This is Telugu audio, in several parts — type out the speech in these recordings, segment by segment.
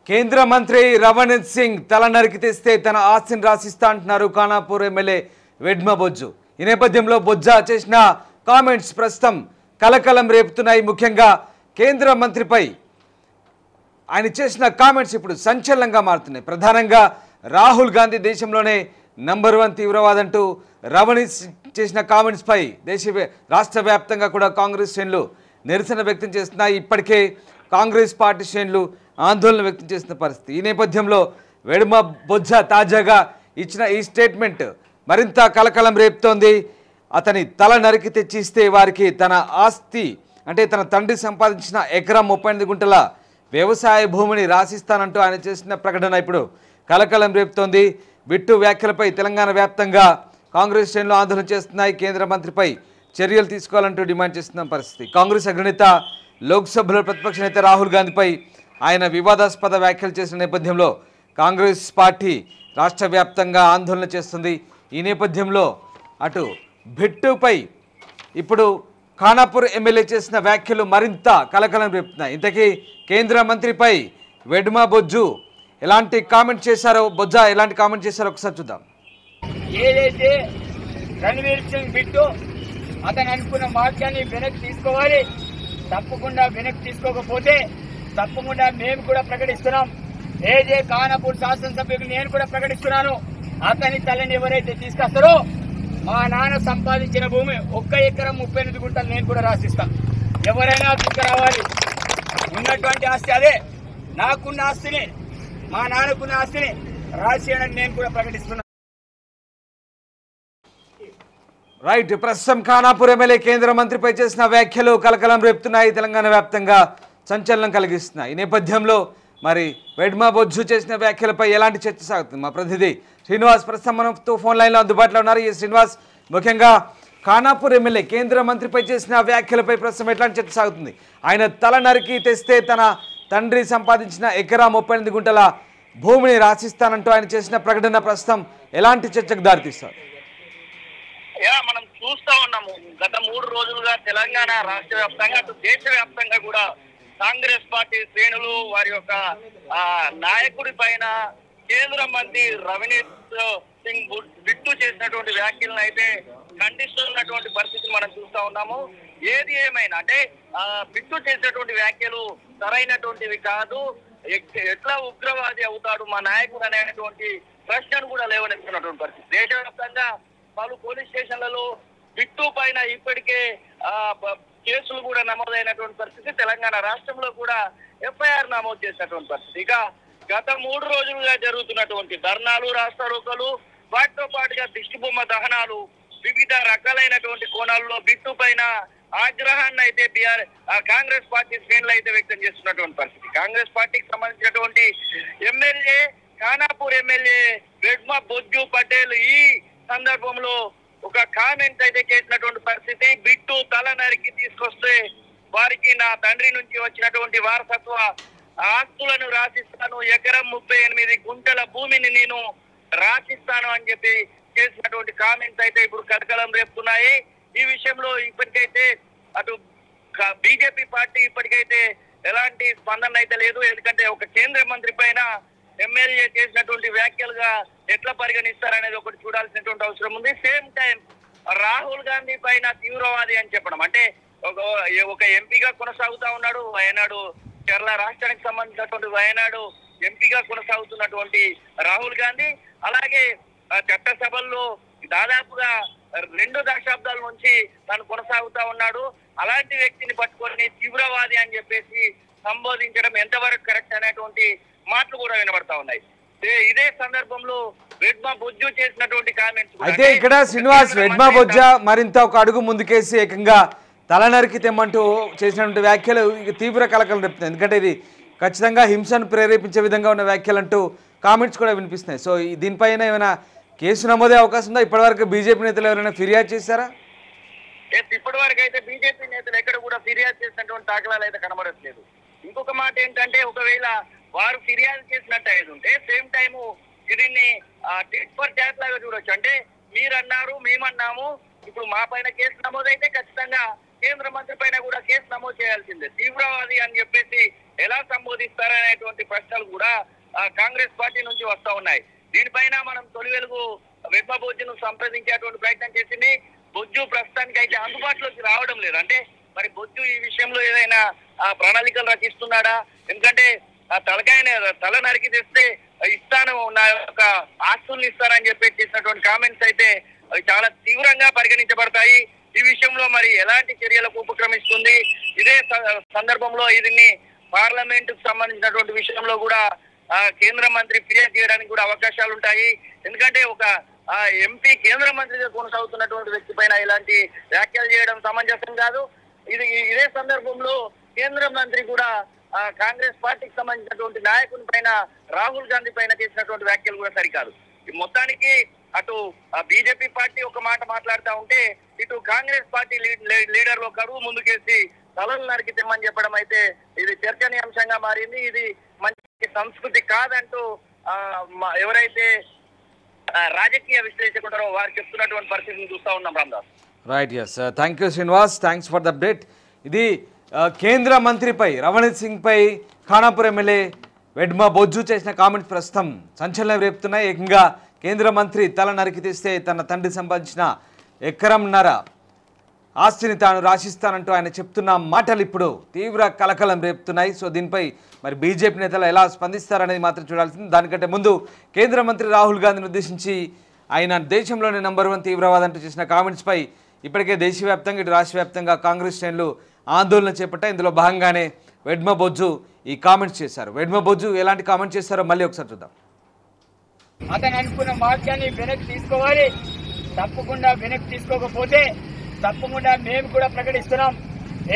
కేంద్ర మంత్రి రవనీత్ సింగ్ తల నరికి తెస్తే తన ఆస్తిని రాసిస్తా అంటున్నారు ఖానాపూర్ ఎమ్మెల్యే వెడ్మ బొజ్జు. ఈ నేపథ్యంలో బొజ్జా చేసిన కామెంట్స్ ప్రస్తుతం కలకలం రేపుతున్నాయి. ముఖ్యంగా కేంద్ర మంత్రిపై ఆయన చేసిన కామెంట్స్ ఇప్పుడు సంచలనంగా మారుతున్నాయి. ప్రధానంగా రాహుల్ గాంధీ దేశంలోనే నంబర్ 1 తీవ్రవాదంటూ రవనీత్ చేసిన కామెంట్స్ పై రాష్ట్ర వ్యాప్తంగా కూడా కాంగ్రెస్ శ్రేణులు నిరసన వ్యక్తం చేస్తున్నాయి. ఇప్పటికే కాంగ్రెస్ పార్టీ శ్రేణులు ఆందోళన వ్యక్తం చేసిన పరిస్థితి. ఈ నేపథ్యంలో వెడ్మ బొజ్జా తాజాగా ఇచ్చిన ఈ స్టేట్మెంట్ మరింత కలకలం రేపుతోంది. అతని తల నరికి తెచ్చిస్తే వారికి తన ఆస్తి అంటే తన తండ్రి సంపాదించిన ఎకరం 38 గుంటల వ్యవసాయ భూమిని రాసిస్తానంటూ ఆయన చేసిన ప్రకటన ఇప్పుడు కలకలం రేపుతోంది. బిట్టు వ్యాఖ్యలపై తెలంగాణ వ్యాప్తంగా కాంగ్రెస్ శ్రేణులు ఆందోళన చేస్తున్నాయి. కేంద్ర మంత్రిపై చర్యలు తీసుకోవాలంటూ డిమాండ్ చేస్తున్న పరిస్థితి. కాంగ్రెస్ అగ్రనేత లోక్సభలో ప్రతిపక్ష నేత రాహుల్ గాంధీపై ఆయన వివాదాస్పద వ్యాఖ్యలు చేసిన నేపథ్యంలో కాంగ్రెస్ పార్టీ రాష్ట్ర వ్యాప్తంగా ఆందోళన చేస్తుంది. ఈ నేపథ్యంలో అటు బిట్టుపై ఇప్పుడు ఖానాపూర్ ఎమ్మెల్యే చేసిన వ్యాఖ్యలు మరింత కలకలం రేపుతున్నాయి. ఇంతకీ కేంద్ర మంత్రిపై వెడ్మ బొజ్జు ఎలాంటి కామెంట్ చేశారో బొజ్జా ఎలాంటి కామెంట్ చేశారో ఒకసారి చూద్దాం. ఏదైతే రణవీర్ సింగ్ బిట్టు అతను అనుకున్న వాక్యాన్ని వెనక్కి తీసుకోవాలి. తప్పకుండా వెనక్కి తీసుకోకపోతే తప్పకుండా మేము కూడా ప్రకటిస్తున్నాం. ఏదే ఖానాపూర్ శాసనసభ్యులు నేను కూడా ప్రకటిస్తున్నాను. అతని తల్లిని ఎవరైతే తీసుకొస్తారో మా నాన్న సంపాదించిన భూమి 1 ఎకరం 38 గుంటలు నేను కూడా రాసిస్తాను. ఎవరైనా తీసుకురావాలి. ఉన్నటువంటి ఆస్తి అదే, నాకున్న ఆస్తిని మా నాన్నకున్న ఆస్తిని రాసేయడానికి నేను కూడా ప్రకటిస్తున్నాను. రైట్. ప్రస్తుతం ఖానాపూర్ ఎమ్మెల్యే కేంద్ర మంత్రిపై చేసిన వ్యాఖ్యలు కలకలం రేపుతున్నాయి. తెలంగాణ వ్యాప్తంగా సంచలనం కలిగిస్తున్నాయి. ఈ నేపథ్యంలో మరి వెడ్మ బొజ్జు చేసిన వ్యాఖ్యలపై ఎలాంటి చర్చ సాగుతుంది? మా ప్రతినిధి శ్రీనివాస్ ప్రస్తుతం మనతో ఫోన్ లైన్లో అందుబాటులో ఉన్నారు. ఈ శ్రీనివాస్, ముఖ్యంగా ఖానాపూర్ ఎమ్మెల్యే కేంద్ర మంత్రిపై చేసిన వ్యాఖ్యలపై ప్రస్తుతం ఎట్లాంటి చర్చ సాగుతుంది? ఆయన తల నరికి తెస్తే తన తండ్రి సంపాదించిన ఎకరా 38 గుంటల భూమిని రాసిస్తానంటూ ఆయన చేసిన ప్రకటన ప్రస్తుతం ఎలాంటి చర్చకు దారితీస్తారు? మనం చూస్తా ఉన్నాము. గత 3 రోజులుగా తెలంగాణ రాష్ట్ర వ్యాప్తంగా అటు దేశవ్యాప్తంగా కూడా కాంగ్రెస్ పార్టీ శ్రేణులు వారి యొక్క నాయకుడి పైన కేంద్ర మంత్రి రవనీత్ సింగ్ బిట్టు చేసినటువంటి వ్యాఖ్యలను అయితే ఖండిస్తున్నటువంటి పరిస్థితి మనం చూస్తా ఉన్నాము. ఏది ఏమైనా అంటే బిట్టు చేసినటువంటి వ్యాఖ్యలు సరైనటువంటివి కాదు. ఎట్లా ఉగ్రవాది అవుతాడు మా నాయకుడు అనేటువంటి ప్రశ్నను కూడా లేవనెత్తున్నటువంటి పరిస్థితి. దేశవ్యాప్తంగా పలు పోలీస్ స్టేషన్లలో బిట్టు పైన ఇప్పటికే కేసులు కూడా నమోదైనటువంటి పరిస్థితి. తెలంగాణ రాష్ట్రంలో కూడా ఎఫ్ఐఆర్ నమోదు చేసినటువంటి పరిస్థితి. ఇక గత 3 రోజులుగా జరుగుతున్నటువంటి ధర్నాలు, రాస్తారోకలు, వాటితో పాటుగా దిష్టిబొమ్మ దహనాలు, వివిధ రకాలైనటువంటి కోణాల్లో బిట్టు పైన ఆగ్రహాన్ని అయితే కాంగ్రెస్ పార్టీ శ్రేణులు అయితే వ్యక్తం చేస్తున్నటువంటి పరిస్థితి. కాంగ్రెస్ పార్టీకి సంబంధించినటువంటి ఎమ్మెల్యే ఖానాపూర్ ఎమ్మెల్యే వెడ్మ బొజ్జు పటేల్ ఈ సందర్భంలో ఒక కామెంట్ అయితే చేసినటువంటి పరిస్థితి. బిట్టు తల నరికి తీసుకొస్తే వారికి నా తండ్రి నుంచి వచ్చినటువంటి వారసత్వ ఆస్తులను రాసిస్తాను, ఎకరం 38 గుంటల భూమిని నేను రాసిస్తాను అని చెప్పి చేసినటువంటి కామెంట్స్ అయితే ఇప్పుడు కలకలం రేపుతున్నాయి. ఈ విషయంలో ఇప్పటికైతే అటు బీజేపీ పార్టీ ఇప్పటికైతే ఎలాంటి స్పందన అయితే లేదు. ఎందుకంటే ఒక కేంద్ర మంత్రి పైన ఎమ్మెల్యే చేసినటువంటి వ్యాఖ్యలుగా ఎట్లా పరిగణిస్తారనేది ఒకటి చూడాల్సినటువంటి అవసరం ఉంది. సేమ్ టైం రాహుల్ గాంధీ పైన తీవ్రవాది అని చెప్పడం అంటే ఒక ఎంపీగా కొనసాగుతా ఉన్నాడు. వయనాడు కేరళ రాష్ట్రానికి సంబంధించినటువంటి వయనాడు ఎంపీగా కొనసాగుతున్నటువంటి రాహుల్ గాంధీ, అలాగే చట్టసభల్లో దాదాపుగా 2 దశాబ్దాల నుంచి తను కొనసాగుతా ఉన్నాడు. అలాంటి వ్యక్తిని పట్టుకొని తీవ్రవాది అని చెప్పేసి సంబోధించడం ఎంతవరకు కరెక్ట్ అనేటువంటి మాటలు కూడా వినబడతా ఉన్నాయి. ఇదే సందర్భంలో వెడ్మ బొజ్జు చేసినటువంటి కామెంట్స్ అయితే ఇక్కడ శ్రీనివాస్ వెడ్మ బొజ్జా మరింత ఒక అడుగు ముందుకేసి ఏకంగా తల నరికి తెమ్మంటూ చేసినటువంటి వ్యాఖ్యలు తీవ్ర కలకలం రేపుతాయి. ఎందుకంటే ఇది ఖచ్చితంగా హింసను ప్రేరేపించే విధంగా ఉన్న వ్యాఖ్యలు అంటూ కామెంట్స్ కూడా వినిపిస్తున్నాయి. సో దీనిపైన ఏమైనా కేసు నమోదే అవకాశం ఉందా? ఇప్పటివరకు బీజేపీ నేతలు ఎవరైనా ఫిర్యాదు చేశారా? ఇప్పటి వరకు అయితే బీజేపీ నేతలు ఎక్కడ కూడా ఫిర్యాదు చేసినటువంటి దాఖలాలు అయితే కనబడట్లేదు. ఇంకొక మాట ఏంటంటే ఒకవేళ వారు ఫిర్యాదు చేసినట్టు అయ్యేది ఉంటే సేమ్ టైము దీన్ని టిట్ ఫర్ టాట్ లాగా చూడొచ్చు. అంటే మీరన్నారు మేమన్నాము, ఇప్పుడు మా పైన కేసు నమోదైతే ఖచ్చితంగా కేంద్ర మంత్రి పైన కూడా కేసు నమోదు చేయాల్సిందే. తీవ్రవాది అని చెప్పేసి ఎలా సంబోధిస్తారనేటువంటి ప్రశ్నలు కూడా కాంగ్రెస్ పార్టీ నుంచి వస్తా ఉన్నాయి. దీనిపైన మనం తొలి వెలుగు వెడ్మ బొజ్జును సంప్రదించేటువంటి ప్రయత్నం చేసింది. బొజ్జు ప్రస్తుతానికి అయితే అందుబాటులోకి రావడం లేదు. అంటే మరి బొజ్జు ఈ విషయంలో ఏదైనా ప్రణాళికలు రచిస్తున్నాడా? ఎందుకంటే తల నరికి తెస్తే ఇస్తాను, నా యొక్క ఆస్తుల్ని ఇస్తానని చెప్పి చేసినటువంటి కామెంట్స్ అయితే అవి చాలా తీవ్రంగా పరిగణించబడతాయి. ఈ విషయంలో మరి ఎలాంటి చర్యలకు ఉపక్రమిస్తుంది? ఇదే సందర్భంలో దీన్ని పార్లమెంట్ కు సంబంధించినటువంటి విషయంలో కూడా కేంద్ర మంత్రి ఫిర్యాదు చేయడానికి కూడా అవకాశాలు ఉంటాయి. ఎందుకంటే ఒక ఎంపీ కేంద్ర మంత్రిగా కొనసాగుతున్నటువంటి వ్యక్తి పైన ఇలాంటి వ్యాఖ్యలు చేయడం సమంజసం కాదు. ఇదే సందర్భంలో కేంద్ర మంత్రి కూడా కాంగ్రెస్ పార్టీకి సంబంధించినటువంటి నాయకుని పైన, రాహుల్ గాంధీ పైన చేసినటువంటి వ్యాఖ్యలు కూడా సరికాదు. మొత్తానికి అటు బీజేపీ పార్టీ ఒక మాట మాట్లాడుతూ ఉంటే, ఇటు కాంగ్రెస్ పార్టీ లీడర్లు కరువు ముందుకేసి తలలు నరికి తెమ్మని చెప్పడం అయితే ఇది చర్చనీయాంశంగా మారింది. ఇది మంచి సంస్కృతి కాదంటూ ఎవరైతే రాజకీయ విశ్లేషకున్నారో వారు చెప్తున్నటువంటి పరిస్థితిని చూస్తా ఉన్నాం. Ramdas. Right, yes, thank you Srinivas, thanks for the update. ఇది కేంద్ర మంత్రిపై, రవణీత్ సింగ్ పై ఖానాపూర్ ఎమ్మెల్యే వెడ్మ బొజ్జు చేసిన కామెంట్స్ ప్రస్తుతం సంచలనం రేపుతున్నాయి. ఏకంగా కేంద్ర మంత్రి తల నరికి తీస్తే తన తండ్రి సంపాదించిన ఎకరంన్నర ఆస్తిని తాను రాసిస్తానంటూ ఆయన చెప్తున్న మాటలు ఇప్పుడు తీవ్ర కలకలం రేపుతున్నాయి. సో దీనిపై మరి బీజేపీ నేతలు ఎలా స్పందిస్తారనేది మాత్రం చూడాల్సింది. దానికంటే ముందు కేంద్ర మంత్రి రాహుల్ గాంధీని ఉద్దేశించి ఆయన దేశంలోనే నంబర్ 1 తీవ్రవాది అంటూ చేసిన కామెంట్స్పై ఇప్పటికే దేశవ్యాప్తంగా ఇటు రాష్ట్ర వ్యాప్తంగా కాంగ్రెస్ శ్రేణులు ఆందోళన చేపట్టాయి. ఇందులో భాగంగానే వెడ్మ బొజ్జు ఈ కామెంట్స్ చేశారు. వెడ్మ బొజ్జు ఎలాంటి కామెంట్ చేస్తారో మళ్ళీ ఒకసారి చూద్దాం. అతను అనుకున్న వాక్యాన్ని వెనక్కి తీసుకోవాలి. తప్పకుండా వెనక్కి తీసుకోకపోతే తప్పకుండా మేము కూడా ప్రకటిస్తున్నాం.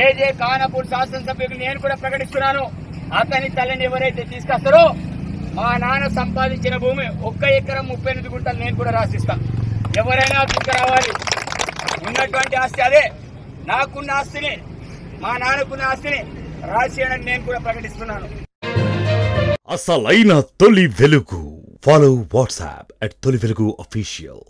ఏజే ఖానాపూర్ శాసనసభ్యులు నేను కూడా ప్రకటిస్తున్నాను. అతని తల్లిని ఎవరైతే తీసుకొస్తారో మా నాన్న సంపాదించిన భూమి 1 ఎకరం 38 గుంటలు నేను కూడా రాసిస్తాను. ఎవరైనా తీసుకురావాలి. ఉన్నటువంటి ఆస్తి అదే, నాకున్న ఆస్తిని, మా నాన్నకున్న ఆస్తిని రాసియని నేను కూడా ప్రకటిస్తున్నాను. అసలైన తొలి వెలుగు. ఫాలో వాట్సాప్ @తొలి వెలుగు official.